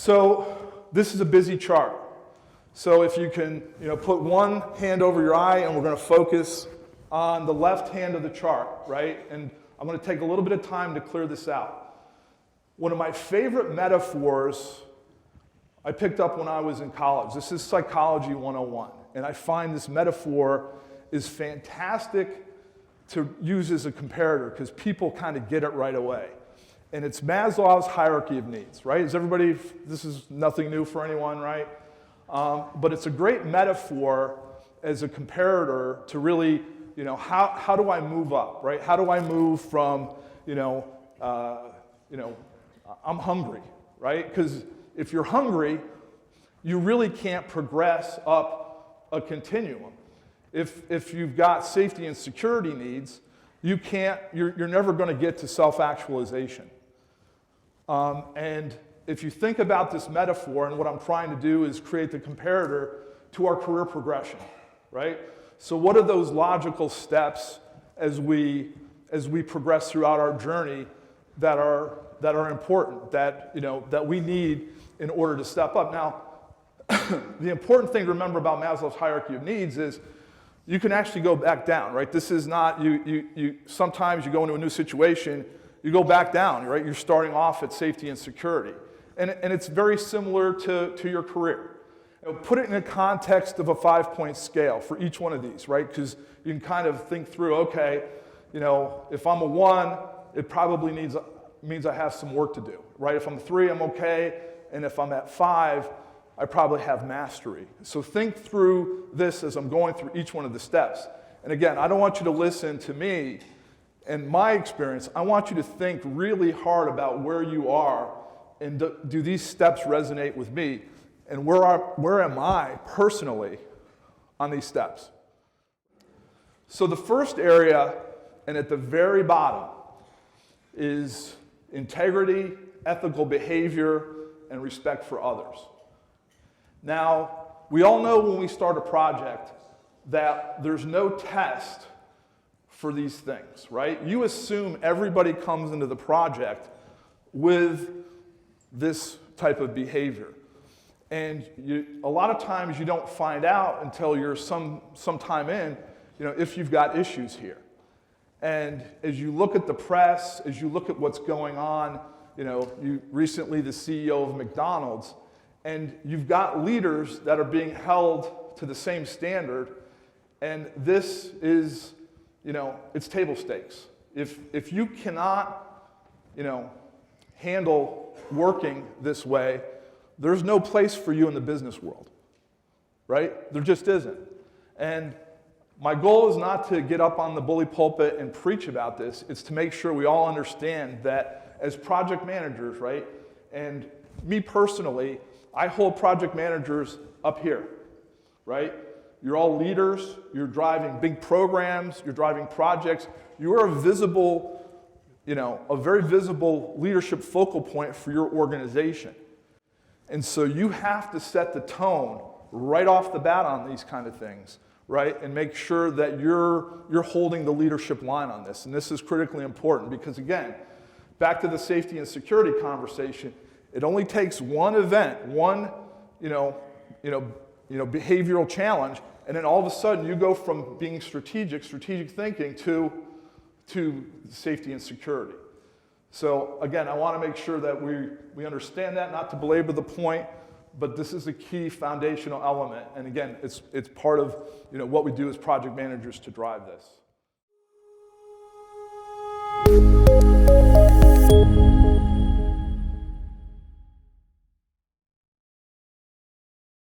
So this is a busy chart. So if you can put one hand over your eye, and we're going to focus on the left hand of the chart, right? And I'm going to take a little bit of time to clear this out. One of my favorite metaphors I picked up when I was in college. This is Psychology 101. And I find this metaphor is fantastic to use as a comparator because people kind of get it right away. And it's Maslow's hierarchy of needs, right? Is everybody, this is nothing new for anyone, right? But it's a great metaphor as a comparator to really, how do I move up, right? How do I move from, I'm hungry, right? Because if you're hungry, you really can't progress up a continuum. If you've got safety and security needs, you're never going to get to self-actualization. And if you think about this metaphor, and what I'm trying to do is create the comparator to our career progression, right? So what are those logical steps as we progress throughout our journey that are important, that we need in order to step up? Now, the important thing to remember about Maslow's hierarchy of needs is you can actually go back down, right? This is not, sometimes you go into a new situation, you go back down, right? You're starting off at safety and security. And it's very similar to your career. Put it in the context of a 5-point scale for each one of these, right? Because you can kind of think through, okay, if I'm a 1, it probably means I have some work to do, right? If I'm a 3, I'm okay. And if I'm at 5, I probably have mastery. So think through this as I'm going through each one of the steps. And again, I don't want you to listen to me and my experience. I want you to think really hard about where you are and do these steps resonate with me? And where am I personally on these steps? So the first area, and at the very bottom, is integrity, ethical behavior, and respect for others. Now, we all know when we start a project that there's no test for these things, right? You assume everybody comes into the project with this type of behavior. And a lot of times you don't find out until you're some time in, if you've got issues here. And as you look at the press, as you look at what's going on, you recently the CEO of McDonald's, and you've got leaders that are being held to the same standard, and this is, it's table stakes. If you cannot, handle working this way, there's no place for you in the business world, right? There just isn't. And my goal is not to get up on the bully pulpit and preach about this. It's to make sure we all understand that as project managers, right? And me personally, I hold project managers up here, right? You're all leaders. You're driving big programs. You're driving projects. You are a visible, a very visible leadership focal point for your organization. And so you have to set the tone right off the bat on these kind of things, right? And make sure that you're holding the leadership line on this. And this is critically important because, again, back to the safety and security conversation, it only takes one event, one behavioral challenge, and then all of a sudden you go from being strategic thinking to safety and security. So again, I want to make sure that we understand that, not to belabor the point, but this is a key foundational element. And again, it's part of what we do as project managers to drive this.